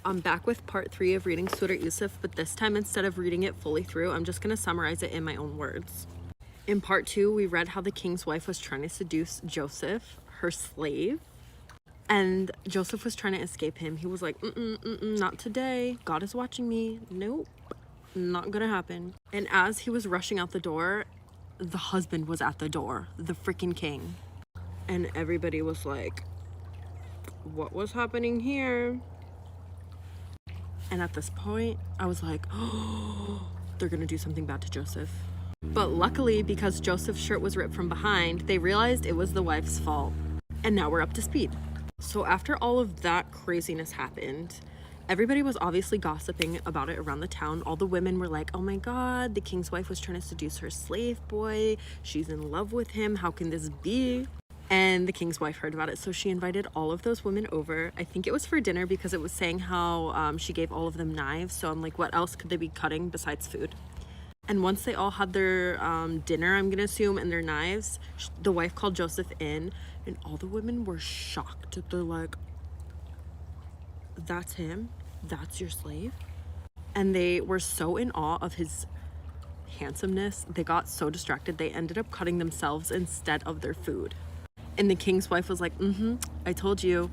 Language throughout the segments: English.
I'm back with part 3 of reading Surah Yusuf, but this time instead of reading it fully through, I'm just going to summarize it in my own words. In part 2, we read how the king's wife was trying to seduce Joseph, her slave, and Joseph was trying to escape him. He was like, not today. God is watching me. Nope, not gonna happen. And as he was rushing out the door, the husband was at the door, the freaking king. And everybody was like, what was happening here? And at this point, I was like, oh, they're gonna do something bad to Joseph. But luckily, because Joseph's shirt was ripped from behind, they realized it was the wife's fault. And now we're up to speed. So after all of that craziness happened, everybody was obviously gossiping about it around the town. All the women were like, oh my God, the king's wife was trying to seduce her slave boy. She's in love with him. How can this be? And the king's wife heard about it, so she invited all of those women over. I think it was for dinner because it was saying how she gave all of them knives. So I'm like, what else could they be cutting besides food? And once they all had their dinner, I'm gonna assume, and their knives, the wife called Joseph in, and all the women were shocked. They're like, that's him? That's your slave? And they were so in awe of his handsomeness, they got so distracted, they ended up cutting themselves instead of their food. And the king's wife was like, I told you.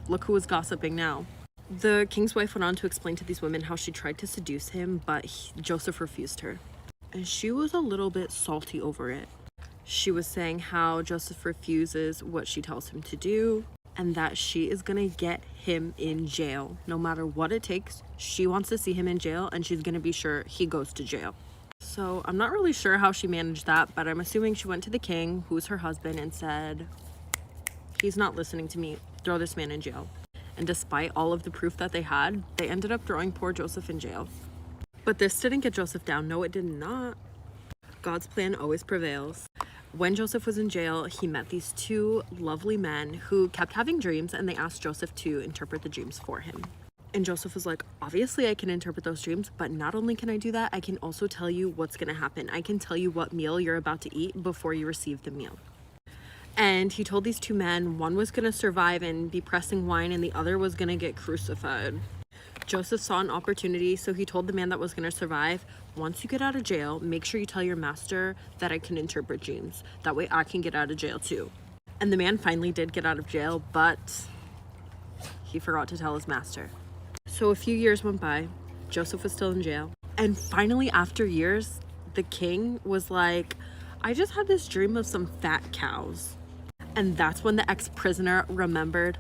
Look who is gossiping now. The king's wife went on to explain to these women how she tried to seduce him, but Joseph refused her. And she was a little bit salty over it. She was saying how Joseph refuses what she tells him to do, and that she is gonna get him in jail. No matter what it takes, she wants to see him in jail, and she's gonna be sure he goes to jail. So I'm not really sure how she managed that, but I'm assuming she went to the king, who's her husband, and said, he's not listening to me, throw this man in jail. And despite all of the proof that they had, they ended up throwing poor Joseph in jail. But this didn't get Joseph down. No, it did not. God's plan always prevails. When Joseph was in jail, he met these two lovely men who kept having dreams, and they asked Joseph to interpret the dreams for him. And Joseph was like, obviously I can interpret those dreams, but not only can I do that, I can also tell you what's gonna happen. I can tell you what meal you're about to eat before you receive the meal. And he told these two men, one was gonna survive and be pressing wine, and the other was gonna get crucified. Joseph saw an opportunity, so he told the man that was gonna survive, once you get out of jail, make sure you tell your master that I can interpret dreams. That way I can get out of jail too. And the man finally did get out of jail, but he forgot to tell his master. So a few years went by, Joseph was still in jail. And finally, after years, the king was like, I just had this dream of some fat cows. And that's when the ex-prisoner remembered,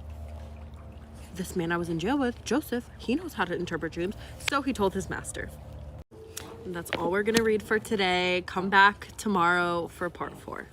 this man I was in jail with, Joseph, he knows how to interpret dreams. So he told his master. And that's all we're gonna read for today. Come back tomorrow for part 4.